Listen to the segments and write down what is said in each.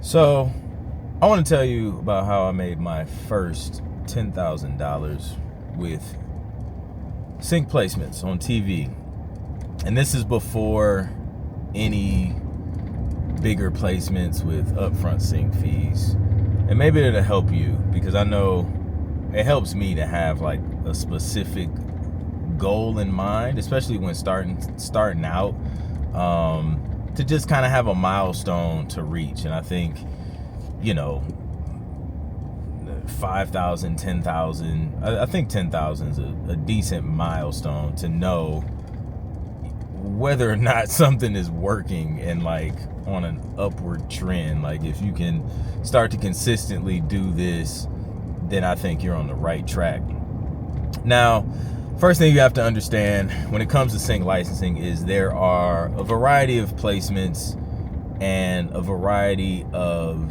So, I want to tell you about how I made my first $10,000 with sync placements on TV. And this is before any bigger placements with upfront sync fees. And maybe it'll help you, because I know it helps me to have like a specific goal in mind, especially when starting out, to just kind of have a milestone to reach. And I think, 5,000, 10,000, I think 10,000 is a decent milestone to know whether or not something is working and like on an upward trend. Like if you can start to consistently do this, then I think you're on the right track. Now, first thing you have to understand when it comes to sync licensing is there are a variety of placements and a variety of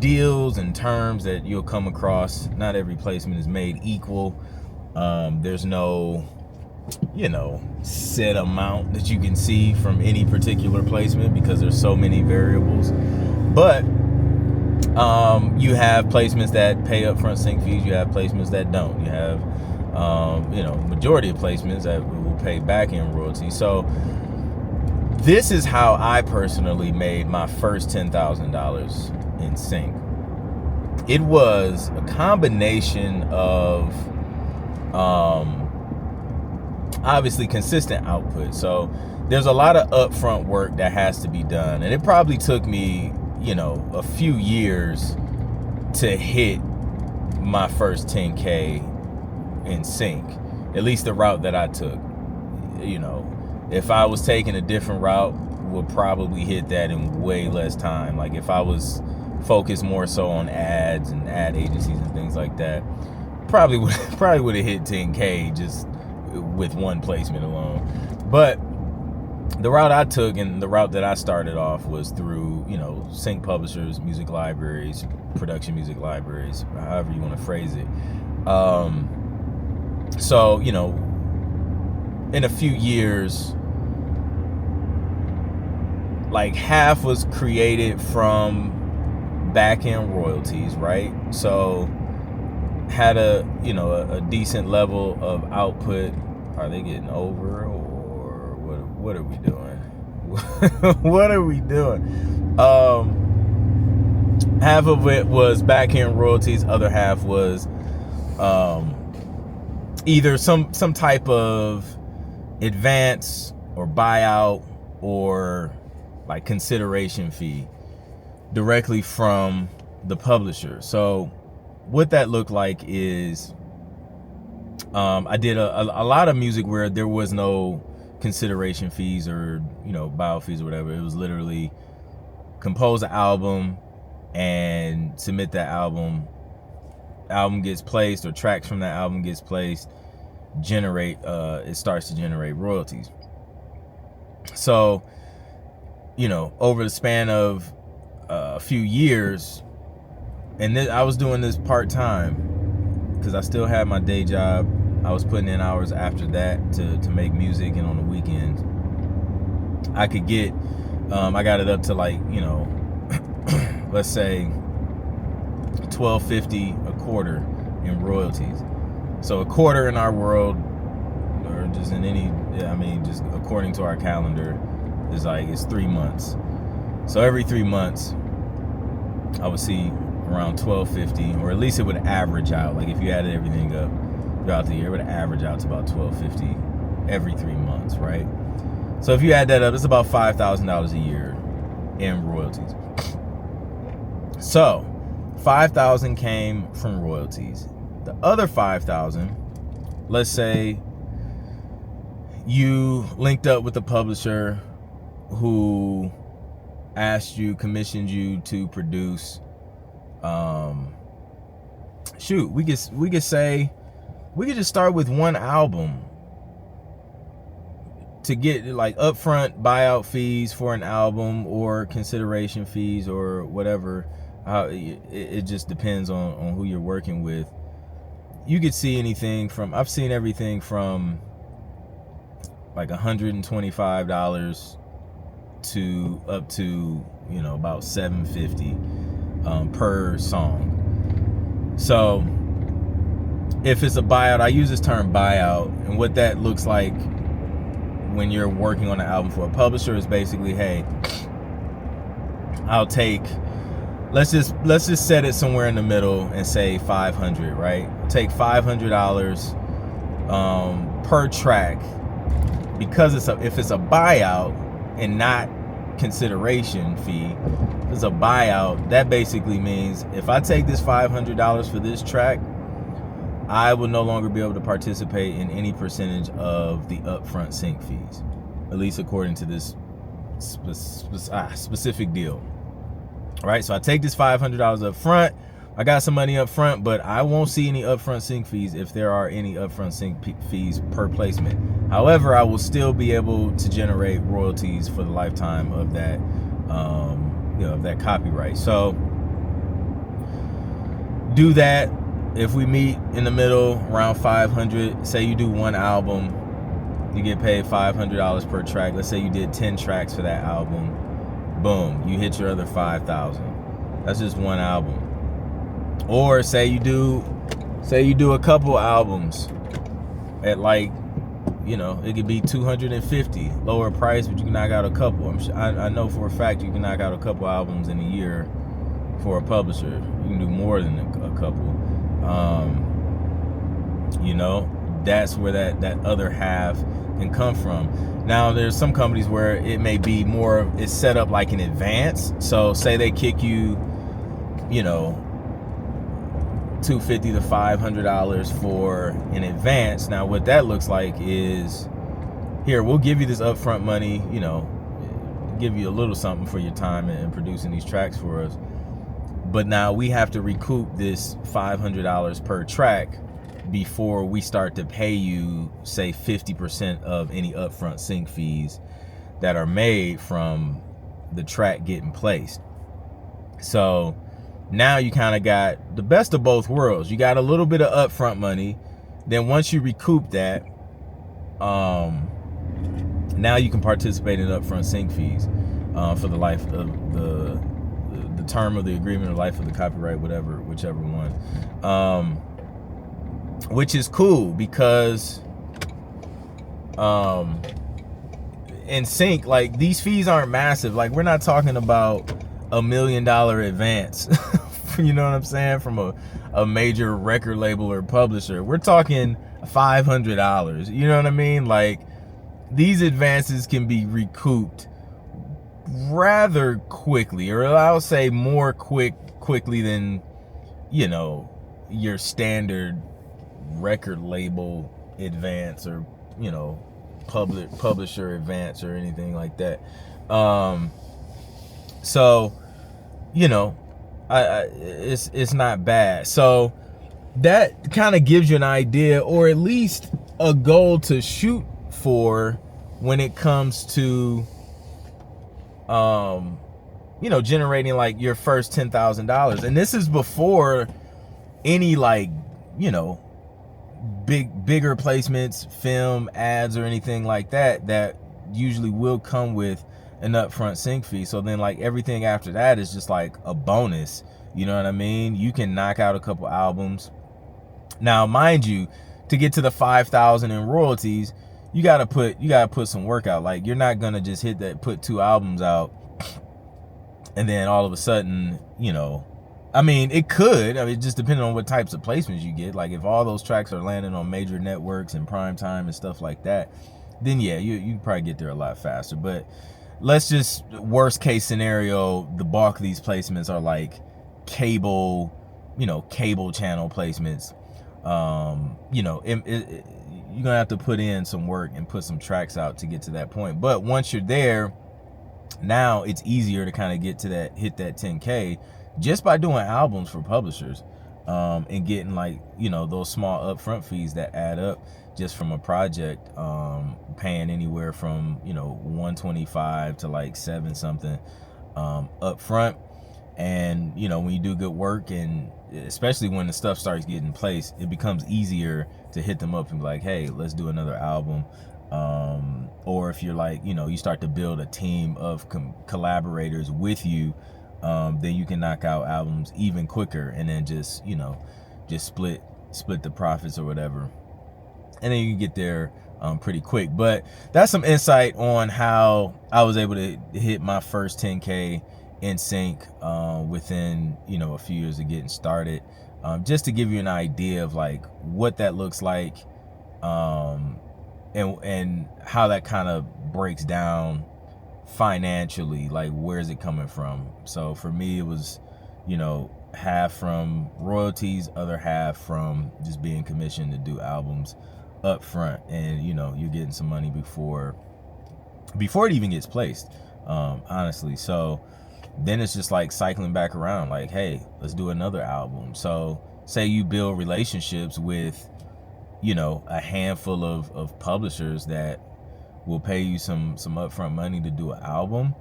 deals and terms that you'll come across. Not every placement is made equal. There's no, set amount that you can see from any particular placement because there's so many variables. But you have placements that pay upfront sync fees. You have placements that don't. You have majority of placements that will pay back-end royalties. So this is how I personally made my first $10,000 in sync. It was a combination of obviously consistent output. So there's a lot of upfront work that has to be done, and it probably took me a few years to hit my first 10K in sync, at least the route that I took. If I was taking a different route, would probably hit that in way less time. Like if I was focused more so on ads and ad agencies and things like that, probably would have hit 10K just with one placement alone. But the route I took and the route that I started off was through sync publishers, music libraries, production music libraries, however you want to phrase it. So in a few years, like half was created from back-end royalties, right? So had a decent level of output. Are they getting over, or what are we doing? What are we doing? Half of it was back-end royalties, other half was either some type of advance or buyout or like consideration fee directly from the publisher. So what that looked like is I did a lot of music where there was no consideration fees or buyout fees or whatever. It was literally compose an album and submit that album gets placed, or tracks from that album gets placed, it starts to generate royalties. So over the span of a few years, and I was doing this part-time because I still had my day job. I was putting in hours after that to make music, and on the weekends I could get I got it up to like let's say $12.50 a quarter in royalties. So a quarter in our world, or just in any, just according to our calendar, it's 3 months. So every 3 months I would see around $12.50, or at least it would average out. Like if you added everything up throughout the year, it would average out to about $12.50 every 3 months, right? So if you add that up, it's about $5,000 a year in royalties. So $5,000 came from royalties. The other $5,000, let's say you linked up with a publisher who commissioned you to produce. We could say we could just start with one album to get like upfront buyout fees for an album, or consideration fees, or whatever. It just depends on who you're working with. You could see I've seen everything from like $125 to up to you know, about $750 per song. So if it's a buyout, I use this term buyout, and what that looks like when you're working on an album for a publisher is basically, hey, I'll take, let's just set it somewhere in the middle and say 500, right? Take $500 per track, because if it's a buyout and not consideration fee. If it's a buyout, that basically means if I take this $500 for this track, I will no longer be able to participate in any percentage of the upfront sync fees, at least according to this specific deal. All right, so I take this $500 up front. I got some money up front, but I won't see any upfront sync fees if there are any upfront sync fees per placement. However, I will still be able to generate royalties for the lifetime of that, of that copyright. So do that. If we meet in the middle around 500, say you do one album, you get paid $500 per track. Let's say you did 10 tracks for that album. Boom, you hit your other 5,000. That's just one album. Or say you do a couple albums at, like, you know, it could be $250, lower price, but you can knock out a couple. I know for a fact you can knock out a couple albums in a year for a publisher. You can do more than a couple. You know, that's where that other half can come from. Now, there's some companies where it may be more, it's set up like in advance. So say they kick you, you know, $250 to $500 for in advance. Now, what that looks like is, here, we'll give you this upfront money, you know, give you a little something for your time in producing these tracks for us. But now we have to recoup this $500 per track before we start to pay you, say, 50% of any upfront sync fees that are made from the track getting placed. So now you kind of got the best of both worlds. You got a little bit of upfront money. Then once you recoup that, now you can participate in upfront sync fees for the life of the term of the agreement or life of the copyright, whichever one. Which is cool because in sync, like, these fees aren't massive. Like, we're not talking about $1 million advance. You know what I'm saying? From a major record label or publisher. We're talking $500. You know what I mean? Like, these advances can be recouped rather quickly, or I'll say more quickly than, you know, your standard record label advance, or, you know, publisher advance, or anything like that. So, you know, it's not bad. So that kind of gives you an idea, or at least a goal to shoot for when it comes to you know, generating like your first $10,000. And this is before any, like, you know, bigger placements, film, ads, or anything like that usually will come with an upfront sync fee. So then, like, everything after that is just like a bonus. You know what I mean? You can knock out a couple albums. Now, mind you, to get to the 5,000 in royalties, you gotta put some work out. Like, you're not gonna just put 2 albums out and then all of a sudden, you know, I mean, it could. I mean, just depending on what types of placements you get. Like, if all those tracks are landing on major networks and prime time and stuff like that, then yeah, you can probably get there a lot faster. But let's just, worst case scenario, the bulk of these placements are like cable channel placements. You know, you're gonna have to put in some work and put some tracks out to get to that point. But once you're there, now it's easier to kind of hit that 10K just by doing albums for publishers, and getting, like, you know, those small upfront fees that add up just from a project, paying anywhere from, you know, 125 to like 7 something up front. And, you know, when you do good work, and especially when the stuff starts getting placed, it becomes easier to hit them up and be like, hey, let's do another album. Or if you're like, you start to build a team of collaborators with you, then you can knock out albums even quicker, and then just split the profits or whatever, and then you can get there pretty quick. But that's some insight on how I was able to hit my first 10K in sync within a few years of getting started, just to give you an idea of like what that looks like, and how that kind of breaks down financially, like where is it coming from. So for me, it was half from royalties, other half from just being commissioned to do albums up front, and you're getting some money before it even gets placed, honestly. So then it's just like cycling back around, like, hey, let's do another album. So say you build relationships with a handful of publishers that will pay you some upfront money to do an album.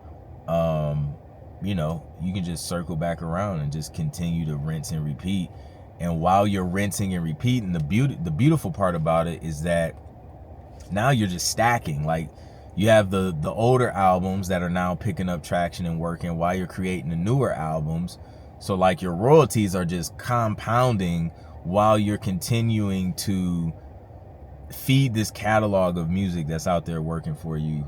You can just circle back around and just continue to rinse and repeat. And while you're rinsing and repeating, the beautiful part about it is that now you're just stacking. Like, you have the older albums that are now picking up traction and working while you're creating the newer albums. So like your royalties are just compounding while you're continuing to feed this catalog of music that's out there working for you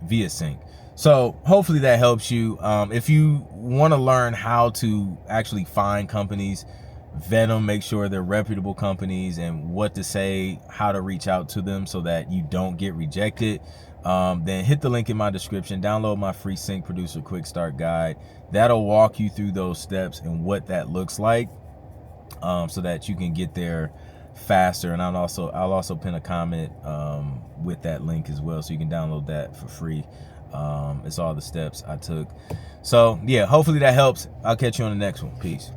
via sync. So hopefully that helps you. If you want to learn how to actually find companies, vet them, make sure they're reputable companies, and what to say, how to reach out to them so that you don't get rejected, then hit the link in my description, download my free Sync Producer Quick Start Guide. That'll walk you through those steps and what that looks like, so that you can get there faster. And I'll also pin a comment with that link as well, so you can download that for free. It's all the steps I took. So yeah, hopefully that helps. I'll catch you on the next one. Peace.